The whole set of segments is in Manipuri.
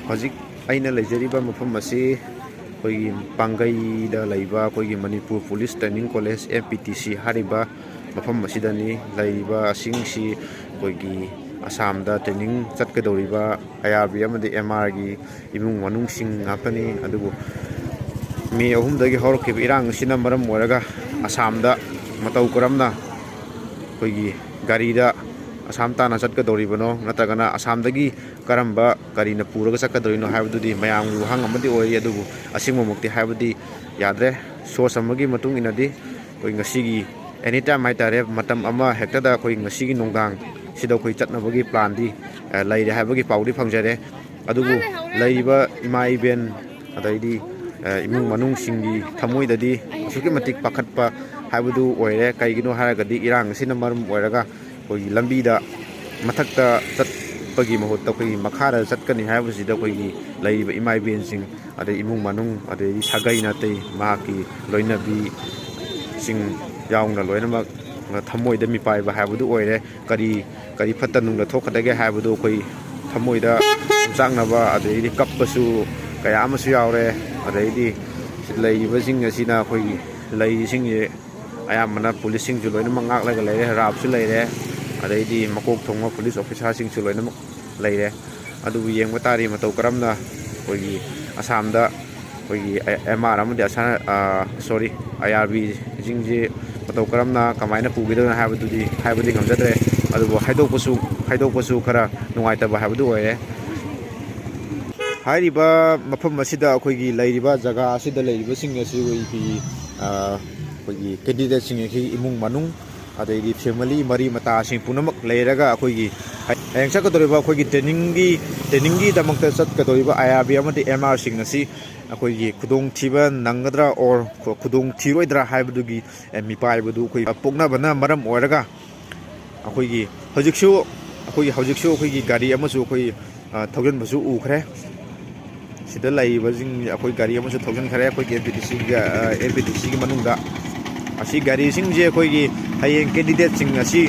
ꯍꯧꯖꯤꯛ ꯑꯩꯅ ꯂꯩꯖꯔꯤꯕ ꯃꯐꯝ ꯑꯁꯤ ꯑꯩꯈꯣꯏꯒꯤ ꯄꯥꯡꯒꯩꯗ ꯂꯩꯕ ꯑꯩꯈꯣꯏꯒꯤ Manipur police training college MPTC ꯍꯥꯏꯔꯤꯕ ꯃꯐꯝ ꯑꯁꯤꯗꯅꯤ ꯂꯩꯔꯤꯕ ꯑꯁꯤꯡꯁꯤ ꯑꯩꯈꯣꯏꯒꯤ ꯑꯁꯥꯝꯗ ꯇ꯭ꯔꯦꯅꯤꯡ ꯆꯠꯀꯗꯧꯔꯤꯕ IRB ꯑꯃꯗꯤ MRꯒꯤ ꯏꯃꯨꯡ ꯃꯅꯨꯡꯁꯤꯡ ꯉꯥꯛꯇꯅꯤ ꯑꯗꯨꯕꯨ ꯃꯦ 3ꯗꯒꯤ ꯍꯧꯔꯛꯈꯤꯕ ꯏꯔꯥꯡ ꯑꯁꯤꯅ ꯃꯔꯝ ꯑꯣꯏꯔꯒ ꯑꯁꯥꯝꯗ ꯃꯇꯧ ꯀꯔꯝꯅ ꯑꯩꯈꯣꯏꯒꯤ ꯒꯥꯔꯤꯗ ꯑꯁꯥꯝ ꯇꯥꯟꯅ ꯆꯠꯀꯗꯧꯔꯤꯕꯅꯣ ꯅꯠꯇ꯭ꯔꯒꯅ ꯑꯁꯥꯝꯗꯒꯤ ꯀꯔꯝꯕ ꯀꯔꯤꯅ ꯄꯨꯔꯒ ꯆꯠꯀꯗꯧꯔꯤꯅꯣ ꯍꯥꯏꯕꯗꯨꯗꯤ ꯃꯌꯥꯝꯒꯤ ꯋꯥꯍꯪ ꯑꯃꯗꯤ ꯑꯣꯏꯔꯤ ꯑꯗꯨꯕꯨ ꯑꯁꯦꯡꯕꯃꯛꯇꯤ ꯍꯥꯏꯕꯗꯤ ꯌꯥꯗ꯭ꯔꯦ ꯁꯣꯔꯁ ꯑꯃꯒꯤ ꯃꯇꯨꯡ ꯏꯟꯅꯗꯤ ꯑꯩꯈꯣꯏ ꯉꯁꯤꯒꯤ ꯑꯦꯅꯤ ꯇꯥꯏꯝ ꯍꯥꯏꯇꯥꯔꯦ ꯃꯇꯝ ꯑꯃ ꯍꯦꯛꯇꯗ ꯑꯩꯈꯣꯏ ꯉꯁꯤꯒꯤ ꯅꯨꯡꯗꯥꯡ ꯁꯤꯗ ꯑꯩꯈꯣꯏ ꯆꯠꯅꯕꯒꯤ ꯄ꯭ꯂꯥꯟꯗꯤ ꯂꯩꯔꯦ ꯍꯥꯏꯕꯒꯤ ꯄꯥꯎꯗꯤ ꯐꯪꯖꯔꯦ ꯑꯗꯨꯕꯨ ꯂꯩꯔꯤꯕ ꯏꯃꯥ ꯏꯕꯦꯟ ꯑꯗꯩꯗꯤ ꯏꯃꯨꯡ ꯃꯅꯨꯡꯁꯤꯡꯒꯤ ꯊꯃꯣꯏꯗꯗꯤ ꯑꯁꯨꯛꯀꯤ ꯃꯇꯤꯛ ꯄꯥꯈꯠꯄ ꯍꯥꯏꯕꯗꯨ ꯑꯣꯏꯔꯦ ꯀꯩꯒꯤꯅꯣ ꯍꯥꯏꯔꯒꯗꯤ ꯏꯔꯥꯡ ꯑꯁꯤꯅ ꯃꯔꯝ ꯑꯣꯏꯔꯒ ꯑꯩꯈꯣꯏꯒꯤ ꯂꯝꯕꯤꯗ ꯃꯊꯛꯇ ꯆꯠꯄꯒꯤ ꯃꯍꯨꯠꯇ ꯑꯩꯈꯣꯏꯒꯤ ꯃꯈꯥꯗ ꯆꯠꯀꯅꯤ ꯍꯥꯏꯕꯁꯤꯗ ꯑꯩꯈꯣꯏꯒꯤ ꯂꯩꯔꯤꯕ ꯏꯃꯥ ꯏꯕꯦꯟꯁꯤꯡ ꯑꯗꯩ ꯏꯃꯨꯡ ꯃꯅꯨꯡ ꯑꯗꯩꯗꯤ ꯁꯥꯒꯩ ꯅꯥꯇꯩ ꯃꯍꯥꯛꯀꯤ ꯂꯣꯏꯅꯕꯤꯁꯤꯡ ꯌꯥꯎꯅ ꯂꯣꯏꯅꯃꯛ ꯊꯃꯣꯏꯗ ꯃꯤꯄꯥꯏꯕ ꯍꯥꯏꯕꯗꯨ ꯑꯣꯏꯔꯦ ꯀꯔꯤ ꯐꯠꯇ ꯅꯨꯡꯗ ꯊꯣꯛꯀꯗꯒꯦ ꯍꯥꯏꯕꯗꯨ ꯑꯩꯈꯣꯏ ꯊꯃꯣꯏꯗ ꯆꯥꯛꯅꯕ ꯑꯗꯩꯗꯤ ꯀꯞꯄꯁꯨ ꯀꯌా ꯑꯃꯁꯨ ꯌꯥꯎꯔꯦ ꯑꯗꯩꯗꯤ ꯂꯩꯔꯤꯕꯁꯤꯡ ꯑꯁꯤꯅ ꯑꯩꯈꯣꯏꯒꯤ ꯂꯩꯔꯤꯁꯤꯡꯁꯦ ꯑꯌꯥꯝꯕꯅ ꯄꯨꯂꯤꯁꯁꯤꯡꯁꯨ ꯂꯣꯏꯅꯃꯛ ꯉꯥꯛꯂꯒ ꯂꯩꯔꯦ ꯔꯥꯞꯁꯨ ꯂꯩꯔꯦ ꯑꯗꯩꯗꯤ ꯃꯀꯣꯛ ꯊꯣꯡꯕ ꯄꯨꯂꯤꯁ ꯑꯣꯐꯤꯁꯥꯔꯁꯤꯡꯁꯨ ꯂꯣꯏꯅꯃꯛ ꯂꯩꯔꯦ ꯑꯗꯨꯕꯨ ꯌꯦꯡꯕ ꯇꯥꯔꯤ ꯃꯇꯧ ꯀꯔꯝꯅ ꯑꯩꯈꯣꯏꯒꯤ ꯑꯁꯥꯝꯗ ꯑꯩꯈꯣꯏꯒꯤ MR ꯑꯃꯗꯤ IRBꯁꯤꯡꯁꯤ ꯃꯇꯧ ꯀꯔꯝꯅ ꯀꯃꯥꯏꯅ ꯄꯨꯒꯗꯣꯏꯅꯣ ꯍꯥꯏꯕꯗꯤ ꯉꯝꯖꯗ꯭ꯔꯦ ꯑꯗꯨꯕꯨ ꯍꯥꯏꯗꯣꯛꯄꯁꯨ ꯈꯔ ꯅꯨꯡꯉꯥꯏꯇꯕ ꯍꯥꯏꯕꯗꯨ ꯑꯣꯏꯔꯦ ꯍꯥꯏꯔꯤꯕ ꯃꯐꯝ ꯑꯁꯤꯗ ꯑꯩꯈꯣꯏꯒꯤ ꯂꯩꯔꯤꯕ ꯖꯒꯥ ꯑꯁꯤꯗ ꯂꯩꯔꯤꯕꯁꯤꯡ ꯑꯁꯤ ꯑꯩꯈꯣꯏꯒꯤ ꯀꯦꯟꯗꯤꯗꯦꯠꯁꯤꯡ ꯑꯁꯤ ꯏꯃꯨꯡ ꯃꯅꯨꯡ ꯑꯗꯩꯗꯤ ꯐꯦꯃꯤꯂꯤ ꯃꯔꯤ ꯃꯇꯥꯁꯤꯡ ꯄꯨꯝꯅꯃꯛ ꯂꯩꯔꯒ ꯑꯩꯈꯣꯏꯒꯤ ꯍꯌꯦꯡ ꯆꯠꯀꯗꯧꯔꯤꯕ ꯑꯩꯈꯣꯏꯒꯤ ꯇ꯭ꯔꯦꯅꯤꯡꯒꯤꯗꯃꯛꯇꯆꯠꯀꯗꯧꯔꯤꯕ IRB ꯑꯃꯗꯤ MRꯁꯤꯡ ꯑꯁꯤ ꯑꯩꯈꯣꯏꯒꯤ ꯈꯨꯗꯣꯡꯊꯤꯕ ꯅꯪꯒꯗ꯭ꯔꯥ ꯑꯣꯔ ꯈꯨꯗꯣꯡꯊꯤꯔꯣꯏꯗ꯭ꯔꯥ ꯍꯥꯏꯕꯗꯨꯒꯤ ꯃꯤꯄꯥꯏꯕꯗꯨ ꯑꯩꯈꯣꯏ ꯄꯣꯛꯅꯕꯅ ꯃꯔꯝ ꯑꯣꯏꯔꯒ ꯑꯩꯈꯣꯏꯒꯤ ꯍꯧꯖꯤꯛꯁꯨ ꯑꯩꯈꯣꯏꯒꯤ ꯒꯥꯔꯤ ꯑꯃꯁꯨ ꯑꯩꯈꯣꯏ ꯊꯧꯖꯤꯟꯕꯁꯨ ꯎꯈ꯭ꯔꯦ ꯁꯤꯗ ꯂꯩꯔꯤꯕꯁꯤꯡ ꯑꯩꯈꯣꯏ ꯒꯥꯔꯤ ꯑꯃꯁꯨ ꯊꯧꯖꯤꯟꯈ꯭ꯔꯦ ꯑꯩꯈꯣꯏꯒꯤ MPTCꯒꯤ ꯃꯅꯨꯡꯗ ꯑꯁꯤ ꯒꯥꯔꯤꯁꯤꯡꯁꯦ ꯑꯩꯈꯣꯏꯒꯤ ꯍꯌꯦꯡ ꯀꯦꯟꯗꯤꯗꯦꯠꯁꯤꯡ ꯑꯁꯤ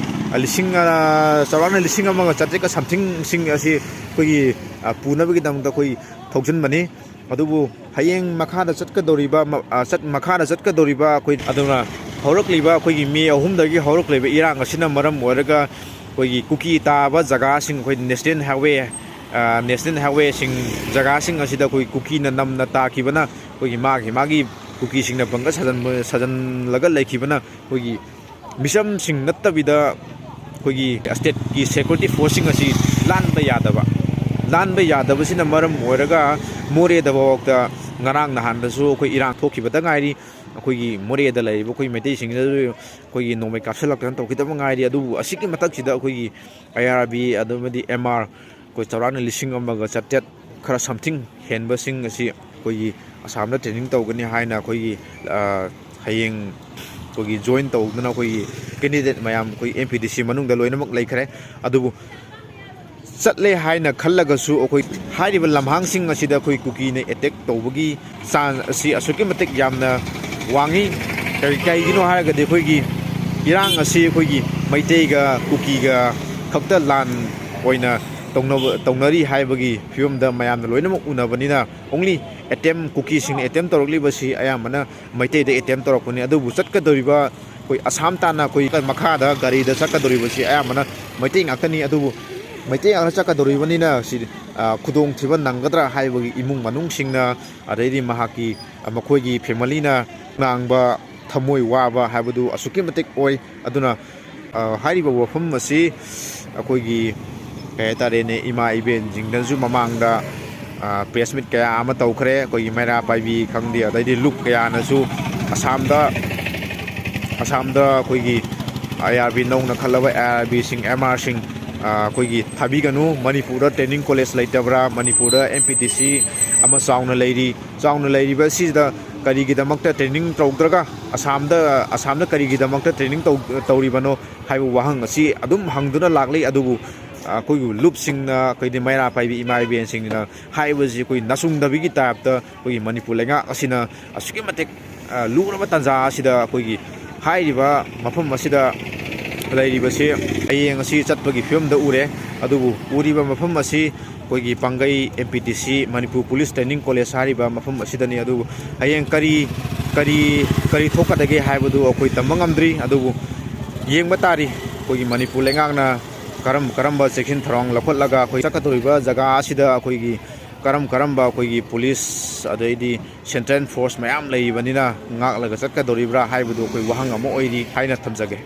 ꯆꯥꯎꯔꯥꯛꯅ 1,100 ꯁꯝꯊꯤꯡꯁꯤꯡ ꯑꯁꯤ ꯑꯩꯈꯣꯏꯒꯤ ꯄꯨꯅꯕꯒꯤꯗꯃꯛꯇ ꯑꯩꯈꯣই ꯊꯧꯖꯤꯟꯕꯅꯤ ꯑꯗꯨꯕꯨ ꯍꯌꯦꯡ ꯃꯈꯥꯗ ꯆꯠꯀꯗꯧꯔꯤꯕ ꯑꯩꯈꯣꯏ ꯑꯗꯨꯅ ꯍꯧꯔꯛꯂꯤꯕ ꯑꯩꯈꯣꯏꯒꯤ ꯃꯦ 3ꯗꯒꯤ ꯍꯧꯔꯛꯂꯤꯕ ꯏꯔꯥꯡ ꯑꯁꯤꯅ ꯃꯔꯝ ꯑꯣꯏꯔꯒ ꯑꯩꯈꯣꯏꯒꯤ ꯀꯨꯀꯤ ꯇꯥꯕ ꯖꯒꯥꯁꯤꯡ ꯑꯩꯈꯣꯏ ꯅꯦꯁꯅꯦꯜ ꯍꯥꯏꯋꯦꯁꯤꯡ ꯖꯒꯥꯁꯤꯡ ꯑꯁꯤꯗ ꯑꯩꯈꯣꯏ ꯀꯨꯀꯤꯅ ꯅꯝꯅ ꯇꯥꯈꯤꯕꯅ ꯑꯩꯈꯣꯏꯒꯤ ꯃꯥꯒꯤ ꯀꯨꯀꯤꯁꯤꯡꯅ ꯕꯪꯒ ꯁꯥꯖꯜꯂꯒ ꯂꯩꯈꯤꯕꯅ ꯑꯩꯈꯣꯏꯒꯤ ꯃꯤꯆꯝꯁꯤꯡ ꯅꯠꯇꯕꯤꯗ ꯑꯩꯈꯣꯏꯒꯤ ꯁ꯭ꯇꯦꯠꯀꯤ ꯁꯦꯀ꯭ꯌꯨꯔꯤꯇꯤ ꯐꯣꯔꯁꯁꯤꯡ ꯑꯁꯤ ꯂꯥꯟꯕ ꯌꯥꯗꯕꯁꯤꯅ ꯃꯔꯝ ꯑꯣꯏꯔꯒ ꯃꯣꯔꯦꯗꯐꯥꯎꯗ ꯉꯔꯥꯡ ꯅꯍꯥꯟꯗꯁꯨ ꯑꯩꯈꯣꯏ ꯏꯔꯥꯡ ꯊꯣꯛꯈꯤꯕꯗ ꯉꯥꯏꯔꯤ ꯑꯩꯈꯣꯏꯒꯤ ꯃꯣꯔꯦꯗ ꯂꯩꯔꯤꯕ ꯑꯩꯈꯣꯏ ꯃꯩꯇꯩꯁꯤꯡꯗꯁꯨ ꯑꯩꯈꯣꯏꯒꯤ ꯅꯣꯡꯃꯩ ꯀꯥꯞꯁꯤꯜꯂꯛꯇꯅ ꯇꯧꯈꯤꯗꯕ ꯉꯥꯏꯔꯤ ꯑꯗꯨꯕꯨ ꯑꯁꯤꯒꯤ ꯃꯊꯛꯁꯤꯗ ꯑꯩꯈꯣꯏꯒꯤ IRB ꯑꯗꯨꯃꯗꯤ MR ꯑꯩꯈꯣꯏ ꯆꯥꯎꯔꯥꯛꯅ 1,100 ꯈꯔ ꯁꯝꯊꯤꯡ ꯍꯦꯟꯕꯁꯤꯡ ꯑꯁꯤ ꯑꯩꯈꯣꯏꯒꯤ ꯑꯁꯥꯝꯗ ꯇ꯭ꯔꯦꯅꯤꯡ ꯇꯧꯒꯅꯤ ꯍꯥꯏꯅ ꯑꯩꯈꯣꯏꯒꯤ ꯍꯌꯦꯡ ꯑꯩꯈꯣꯏꯒꯤ ꯖꯣꯏꯟ ꯇꯧꯗꯨꯅ ꯑꯩꯈꯣꯏꯒꯤ ꯀꯦꯟꯗꯤꯗꯦꯠ ꯃꯌꯥꯝ ꯑꯩꯈꯣꯏ MPTC ꯃꯅꯨꯡꯗ ꯂꯣꯏꯅꯃꯛ ꯂꯩꯈ꯭ꯔꯦ ꯑꯗꯨꯕꯨ ꯆꯠꯂꯦ ꯍꯥꯏꯅ ꯈꯜꯂꯒꯁꯨ ꯑꯩꯈꯣꯏ ꯍꯥꯏꯔꯤꯕ ꯂꯝꯍꯥꯡꯁꯤꯡ ꯑꯁꯤꯗ ꯑꯩꯈꯣꯏ ꯀꯨꯀꯤꯅ ꯑꯦꯇꯦꯛ ꯇꯧꯕꯒꯤ ꯆꯥꯟꯁ ꯑꯁꯤ ꯑꯁꯨꯛꯀꯤ ꯃꯇꯤꯛ ꯌꯥꯝꯅ ꯋꯥꯡꯉꯤ ꯀꯩꯒꯤꯅꯣ ꯍꯥꯏꯔꯒꯗꯤ ꯑꯩꯈꯣꯏꯒꯤ ꯏꯔꯥꯡ ꯑꯁꯤ ꯑꯩꯈꯣꯏꯒꯤ ꯃꯩꯇꯩꯒ ꯀꯨꯀꯤꯒ ꯈꯛꯇ ꯂꯥꯟ ꯑꯣꯏꯅ ꯇꯧꯅꯔꯤ ꯍꯥꯏꯕꯒꯤ ꯐꯤꯕꯝꯗ ꯃꯌꯥꯝꯅ ꯂꯣꯏꯅꯃꯛ ꯎꯅꯕꯅꯤꯅ ꯑꯣꯡꯂꯤ ꯀꯨꯀꯤꯁꯤꯡꯅ ꯑꯦꯇꯦꯝ ꯇꯧꯔꯛꯂꯤꯕꯁꯤ ꯑꯌꯥꯝꯕꯅ ꯃꯩꯇꯩꯗ ꯑꯦꯇꯦꯝ ꯇꯧꯔꯛꯄꯅꯤ ꯑꯗꯨꯕꯨ ꯆꯠꯀꯗꯧꯔꯤꯕ ꯑꯩꯈꯣই ꯑꯁꯥꯝ ꯇꯥꯟꯅ ꯑꯩꯈꯣꯏ ꯃꯈꯥꯗ ꯒꯥꯔꯤꯗ ꯆꯠꯀꯗꯧꯔꯤꯕꯁꯤ ꯑꯌꯥꯝꯕꯅ ꯃꯩꯇꯩ ꯉꯥꯛꯇꯅꯤ ꯑꯗꯨꯕꯨ ꯃꯩꯇꯩ ꯉꯥꯛꯇ ꯆꯠꯀꯗꯧꯔꯤꯕꯅꯤꯅ ꯁꯤ ꯈꯨꯗꯣꯡꯊꯤꯕ ꯅꯪꯒꯗ꯭ꯔꯥ ꯍꯥꯏꯕꯒꯤ ꯏꯃꯨꯡ ꯃꯅꯨꯡꯁꯤꯡꯅ ꯑꯗꯩꯗꯤ ꯃꯈꯣꯏꯒꯤ ꯐꯦꯃꯤꯂꯤꯅ ꯉꯥꯡꯕ ꯊꯃꯣꯏ ꯋꯥꯕ ꯍꯥꯏꯕꯗꯨ ꯑꯁꯨꯛꯀꯤ ꯃꯇꯤꯛ ꯑꯣꯏ ꯑꯗꯨꯅ ꯍꯥꯏꯔꯤꯕ ꯋꯥꯐꯝ ꯑꯁꯤ ꯑꯩꯈꯣꯏꯒꯤ ꯀꯩ ꯍꯥꯏꯇꯥꯔꯦꯅꯦ ꯏꯃꯥ ꯏꯕꯦꯟꯁꯤꯡꯗꯁꯨ ꯃꯃꯥꯡꯗ ꯄ꯭ꯔꯦꯁ ꯃꯤꯠ ꯀꯌꯥ ꯑꯃ ꯇꯧꯈ꯭ꯔꯦ ꯑꯩꯈꯣꯏꯒꯤ ꯃꯩꯔꯥ ꯄꯥꯏꯕꯤ ꯈꯪꯗꯦ ꯑꯗꯩꯗꯤ ꯂꯨꯞ ꯀꯌꯥꯅꯁꯨ ꯑꯁꯥꯝꯗ ꯑꯩꯈꯣꯏꯒꯤ IRB ꯅꯧꯅ ꯈꯜꯂꯕ IRBꯁꯤꯡ MRꯁꯤꯡ ꯑꯩꯈꯣꯏꯒꯤ ꯊꯥꯕꯤꯒꯅꯨ ꯃꯅꯤꯄꯨꯔꯗ ꯇ꯭ꯔꯦꯅꯤꯡ ꯀꯣꯂꯦꯖ ꯂꯩꯇꯕ꯭ꯔꯥ ꯃꯅꯤꯄꯨꯔꯗ MPTC ꯑꯃ ꯆꯥꯎꯅ ꯂꯩꯔꯤꯕ ꯑꯁꯤꯗ ꯀꯔꯤꯒꯤꯗꯃꯛꯇ ꯇ꯭ꯔꯦꯅꯤꯡ ꯇꯧꯗ꯭ꯔꯒ ꯑꯁꯥꯝꯗ ꯀꯔꯤꯒꯤꯗꯃꯛꯇ ꯇ꯭ꯔꯦꯅꯤꯡ ꯇꯧꯔꯤꯕꯅꯣ ꯍꯥꯏꯕ ꯋꯥꯍꯪ ꯑꯁꯤ ꯑꯗꯨꯝ ꯍꯪꯗꯨꯅ ꯂꯥꯛꯂꯤ ꯑꯗꯨꯕꯨ ꯑꯩꯈꯣꯏꯒꯤ ꯂꯨꯞꯁꯤꯡꯅ ꯑꯩꯈꯣꯏꯗꯤ ꯃꯩꯔꯥ ꯄꯥꯏꯕꯤ ꯏꯃꯥ ꯏꯕꯦꯟꯁꯤꯡꯅ ꯍꯥꯏꯕꯁꯤ ꯑꯩꯈꯣꯏ ꯅꯆꯨꯡꯗꯕꯒꯤ ꯇꯥꯏꯞꯇ ꯑꯩꯈꯣꯏꯒꯤ ꯃꯅꯤꯄꯨꯔ ꯂꯩꯉꯥꯛ ꯑꯁꯤꯅ ꯑꯁꯨꯛꯀꯤ ꯃꯇꯤꯛ ꯂꯨꯔꯕ ꯇꯥꯟꯖꯥ ꯑꯁꯤꯗ ꯑꯩꯈꯣꯏꯒꯤ ꯍꯥꯏꯔꯤꯕ ꯃꯐꯝ ꯑꯁꯤꯗ ꯂꯩꯔꯤꯕꯁꯤ ꯍꯌꯦꯡ ꯑꯁꯤ ꯆꯠꯄꯒꯤ ꯐꯤꯕꯝꯗ ꯎꯔꯦ ꯑꯗꯨꯕꯨ ꯎꯔꯤꯕ ꯃꯐꯝ ꯑꯁꯤ ꯑꯩꯈꯣꯏꯒꯤ ꯄꯥꯡꯒꯩ MPTC Manipur police training college ꯍꯥꯏꯔꯤꯕ ꯃꯐꯝ ꯑꯁꯤꯗꯅꯤ ꯑꯗꯨꯕꯨ ꯍꯌꯦꯡ ꯀꯔꯤ ꯊꯣꯛꯀꯗꯒꯦ ꯍꯥꯏꯕꯗꯨ ꯑꯩꯈꯣꯏ ꯇꯝꯕ ꯉꯝꯗ꯭ꯔꯤ ꯑꯗꯨꯕꯨ ꯌꯦꯡꯕ ꯇꯥꯔꯤ ꯑꯩꯈꯣꯏꯒꯤ ꯃꯅꯤꯄꯨꯔ ꯂꯩꯉꯥꯛꯅ ꯀꯔꯝꯕ ꯆꯦꯛꯁꯤꯟ ꯊꯧꯔꯥꯡ ꯂꯧꯈꯠꯂꯒ ꯑꯩꯈꯣꯏ ꯆꯠꯀꯗꯧꯔꯤꯕ ꯖꯒꯥ ꯑꯁꯤꯗ ꯑꯩꯈꯣꯏꯒꯤ ꯀꯔꯝꯕ ꯑꯩꯈꯣꯏꯒꯤ ꯄꯨꯂꯤꯁ ꯑꯗꯩꯗꯤ ꯁꯦꯟꯇ꯭ꯔꯦꯜ ꯐꯣꯔꯁ ꯃꯌꯥꯝ ꯂꯩꯕꯅꯤꯅ ꯉꯥꯛꯂꯒ ꯆꯠꯀꯗꯧꯔꯤꯕ꯭ꯔꯥ ꯍꯥꯏꯕꯗꯨ ꯑꯩꯈꯣꯏ ꯋꯥꯍꯪ ꯑꯃ ꯑꯣꯏꯔꯤ ꯍꯥꯏꯅ ꯊꯝꯖꯒꯦ꯫